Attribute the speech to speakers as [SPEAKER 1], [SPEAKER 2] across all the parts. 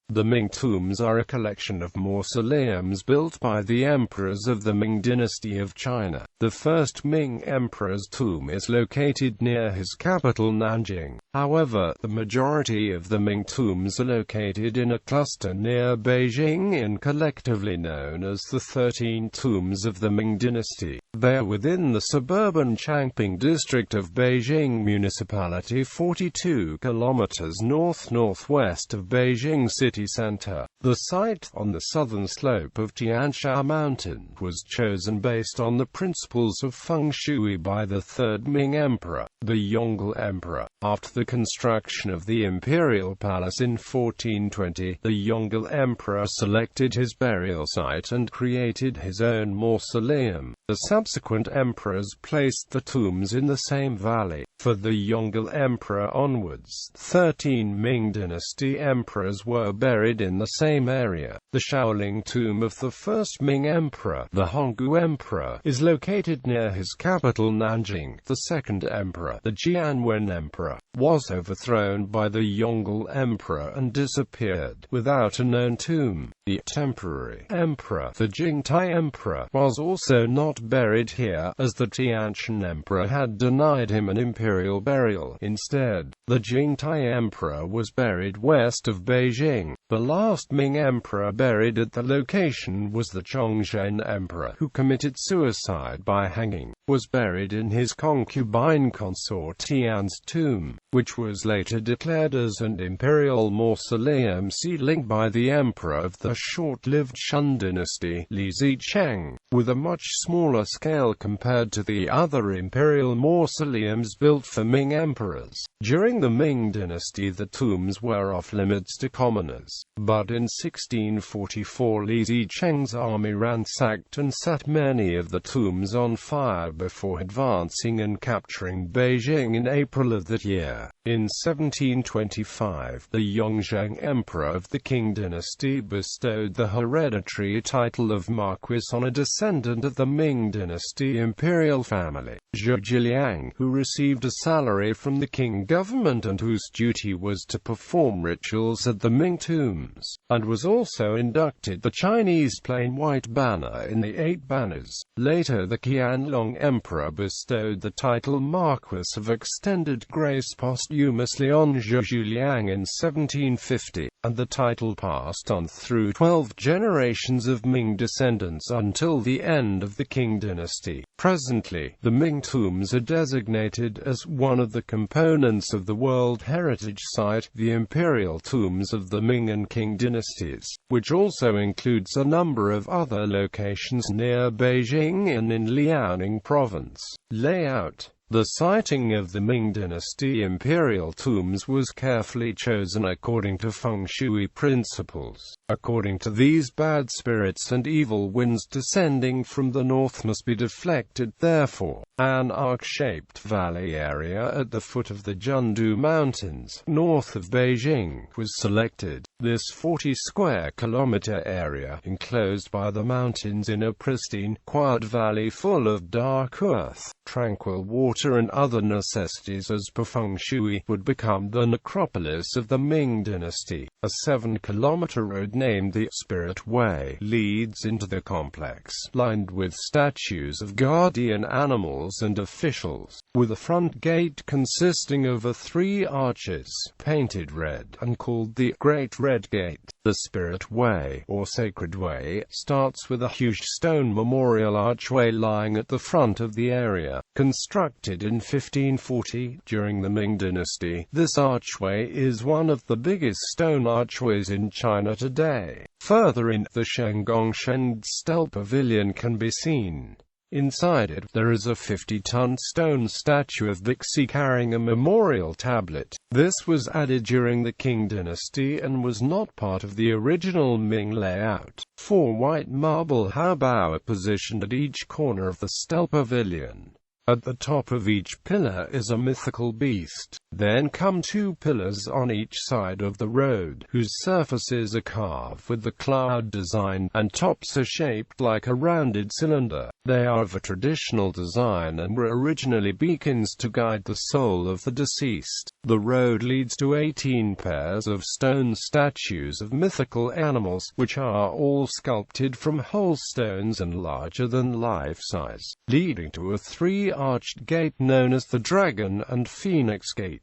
[SPEAKER 1] The Ming tombs are a collection of mausoleums built by the emperors of the Ming Dynasty of China. The first Ming emperor's tomb is located near his capital Nanjing. However, the majority of the Ming tombs are located in a cluster near Beijing and collectively known as the 13 tombs of the Ming Dynasty. They are within the suburban Changping District of Beijing municipality, 42 kilometers north-northwest of Beijing city center. The site, on the southern slope of Tiansha Mountain, was chosen based on the principles of feng shui by the third Ming emperor, the Yongle emperor. After the construction of the imperial palace in 1420, the Yongle emperor selected his burial site and created his own mausoleum. The subsequent emperors placed the tombs in the same valley. For the Yongle emperor onwards, 13 Ming dynasty emperors were buried in the same area. The Shaoling tomb of the first Ming emperor, the Honggu emperor, is located near his capital Nanjing. The second emperor, the Jianwen emperor, was overthrown by the Yongle emperor and disappeared without a known tomb. The temporary emperor, the Jingtai emperor, was also not buried here, as the Tianshan emperor had denied him an imperial burial. Instead, the Jingtai emperor was buried west of Beijing. The last Ming emperor buried at the location was the Chongzhen emperor, who committed suicide by hanging. Was buried in his concubine consort Tian's tomb, which was later declared as an imperial mausoleum sealing by the emperor of the short-lived Shun dynasty, Li Zicheng, with a much smaller scale compared to the other imperial mausoleums built for Ming emperors. During the Ming dynasty, the tombs were off-limits to commoners, but in 1644 Li Zicheng's army ransacked and set many of the tombs on fire before advancing and capturing Beijing in April of that year. In 1725, the Yongzheng emperor of the Qing dynasty bestowed the hereditary title of Marquis on a descendant of the Ming dynasty imperial family, Zhou Jiliang, who received a salary from the Qing government and whose duty was to perform rituals at the Ming tombs, and was also inducted the Chinese plain white banner in the 8 banners. Later, the Qianlong emperor bestowed the title Marquis of Extended Grace posthumously on Zhou Jiliang in 1750, and the title passed on through 12 generations of Ming descendants until the end of the Qing dynasty. Presently, the Ming tombs are designated as one of the components of the World Heritage Site, the imperial tombs of the Ming and Qing dynasties, which also includes a number of other locations near Beijing and in Liaoning province. Layout. The siting of the Ming dynasty imperial tombs was carefully chosen according to feng shui principles. According to these, bad spirits and evil winds descending from the north must be deflected. Therefore, an arc-shaped valley area at the foot of the Zhengdu Mountains, north of Beijing, was selected. This 40-square-kilometer area, enclosed by the mountains in a pristine, quiet valley full of dark earth, tranquil water and other necessities as per feng shui, would become the necropolis of the Ming dynasty. A 7-kilometer road named the Spirit Way leads into the complex, lined with statues of guardian animals and officials, with a front gate consisting of 3 arches, painted red, and called the Great Red Gate. The Spirit Way, or Sacred Way, starts with a huge stone memorial archway lying at the front of the area. Constructed in 1540, during the Ming dynasty, this archway is one of the biggest stone archways in China today. Further in, the Shengongshen Stele Pavilion can be seen. Inside it, there is a 50-ton stone statue of Bixi carrying a memorial tablet. This was added during the Qing dynasty and was not part of the original Ming layout. 4 white marble haobao are positioned at each corner of the Stele Pavilion. At the top of each pillar is a mythical beast. Then come two pillars on each side of the road, whose surfaces are carved with the cloud design, and tops are shaped like a rounded cylinder. They are of a traditional design and were originally beacons to guide the soul of the deceased. The road leads to 18 pairs of stone statues of mythical animals, which are all sculpted from whole stones and larger than life size, leading to a three-arched gate known as the Dragon and Phoenix Gate.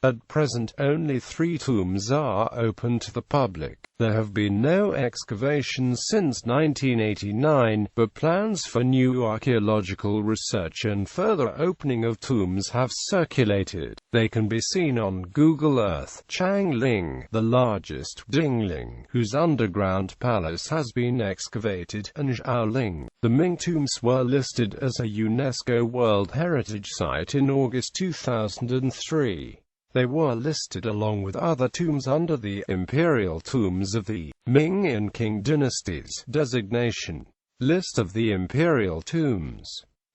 [SPEAKER 1] At present, only 3 tombs are open to the public. There have been no excavations since 1989, but plans for new archaeological research and further opening of tombs have circulated. They can be seen on Google Earth. Changling, the largest, Dingling, whose underground palace has been excavated, and Zhaoling. The Ming tombs were listed as a UNESCO World Heritage Site in August 2003. They were listed along with other tombs under the Imperial Tombs of the Ming and Qing dynasties designation. List of the Imperial Tombs.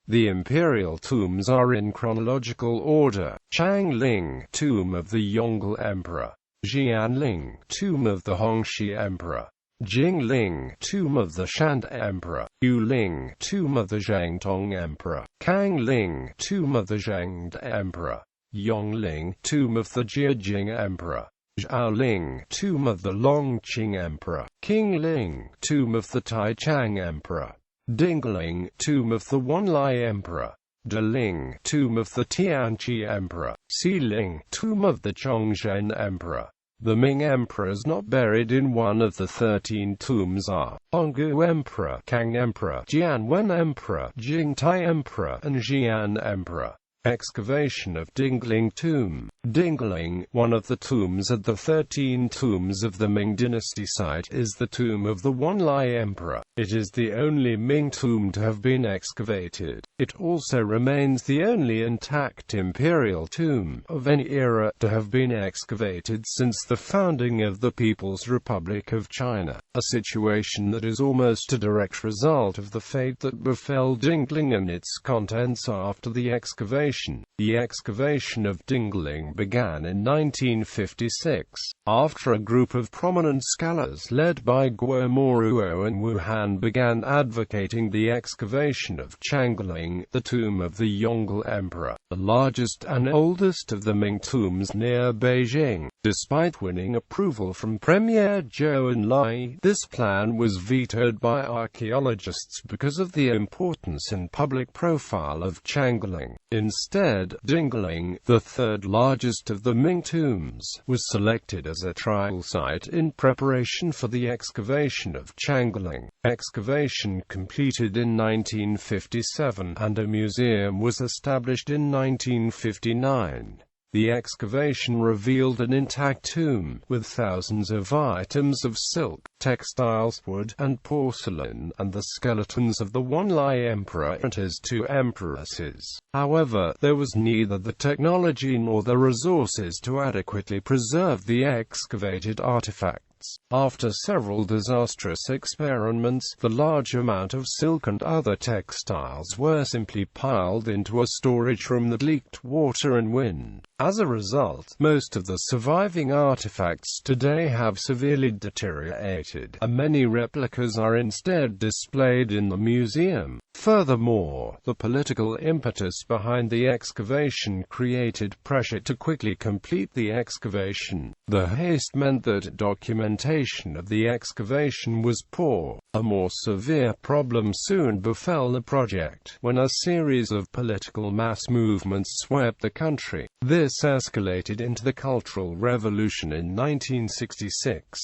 [SPEAKER 1] The Imperial Tombs are in chronological order: Changling, Tomb of the Yongle Emperor; Jianling, Tomb of the Hongxi Emperor; Jingling, Tomb of the Shand Emperor; Yuling, Tomb of the Zhangtong Emperor; Kangling, Tomb of the Zhangde Emperor; Yongling, Tomb of the Jiajing Emperor; Zhaoling, Tomb of the Longqing Emperor; Qingling, Tomb of the Taichang Emperor; Dingling, Tomb of the Wanlai Emperor; Deling, Tomb of the Tianqi Emperor; Xiling, Tomb of the Chongzhen Emperor. The Ming emperors not buried in one of the 13 tombs are Honggu Emperor, Kang Emperor, Jianwen Emperor, Jingtai Emperor, and Xian Emperor. Excavation of Dingling Tomb. Dingling, one of the tombs at the 13 tombs of the Ming Dynasty site, is the tomb of the Wanlai Emperor. It is the only Ming tomb to have been excavated. It also remains the only intact imperial tomb of any era to have been excavated since the founding of the People's Republic of China, a situation that is almost a direct result of the fate that befell Dingling and its contents after the excavation. The excavation of Dingling began in 1956, after a group of prominent scholars led by Guo Moruo and Wu Han began advocating the excavation of Changling, the tomb of the Yongle Emperor, the largest and oldest of the Ming tombs near Beijing. Despite winning approval from Premier Zhou Enlai, this plan was vetoed by archaeologists because of the importance and public profile of Changling. Instead, Dingling, the third largest of the Ming tombs, was selected as a trial site in preparation for the excavation of Changling. Excavation completed in 1957, and a museum was established in 1959. The excavation revealed an intact tomb, with thousands of items of silk, textiles, wood, and porcelain, and the skeletons of the Wanlai Emperor and his 2 empresses. However, there was neither the technology nor the resources to adequately preserve the excavated artifacts. After several disastrous experiments, the large amount of silk and other textiles were simply piled into a storage room that leaked water and wind. As a result, most of the surviving artifacts today have severely deteriorated, and many replicas are instead displayed in the museum. Furthermore, the political impetus behind the excavation created pressure to quickly complete the excavation. The haste meant that documentation of the excavation was poor. A more severe problem soon befell the project, when a series of political mass movements swept the country. This escalated into the Cultural Revolution in 1966.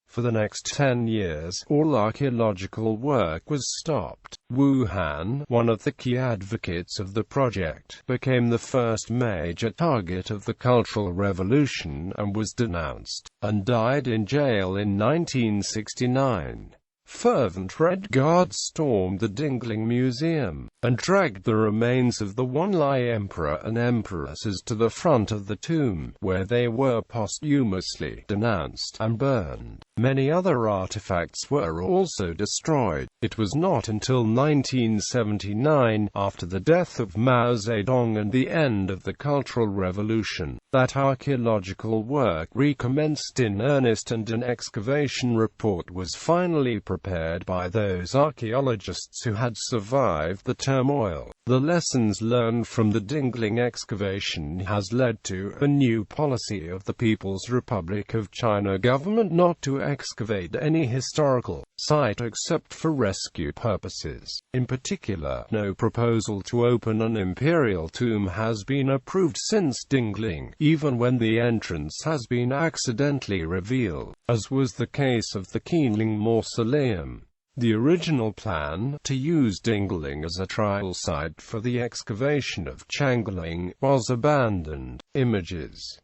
[SPEAKER 1] For the next 10 years, all archaeological work was stopped. Wu Han, one of the key advocates of the project, became the first major target of the Cultural Revolution and was denounced, and died in jail in 1969. Fervent Red Guards stormed the Dingling Museum, and dragged the remains of the Wanlai Emperor and Empresses to the front of the tomb, where they were posthumously denounced and burned. Many other artifacts were also destroyed. It was not until 1979, after the death of Mao Zedong and the end of the Cultural Revolution, that archaeological work recommenced in earnest, and an excavation report was finally prepared by those archaeologists who had survived the turmoil. The lessons learned from the Dingling excavation has led to a new policy of the People's Republic of China government not to excavate any historical site except for rescue purposes. In particular, no proposal to open an imperial tomb has been approved since Dingling, even when the entrance has been accidentally revealed, as was the case of the Qianling Mausoleum. The original plan, to use Dingling as a trial site for the excavation of Changping, was abandoned. Images.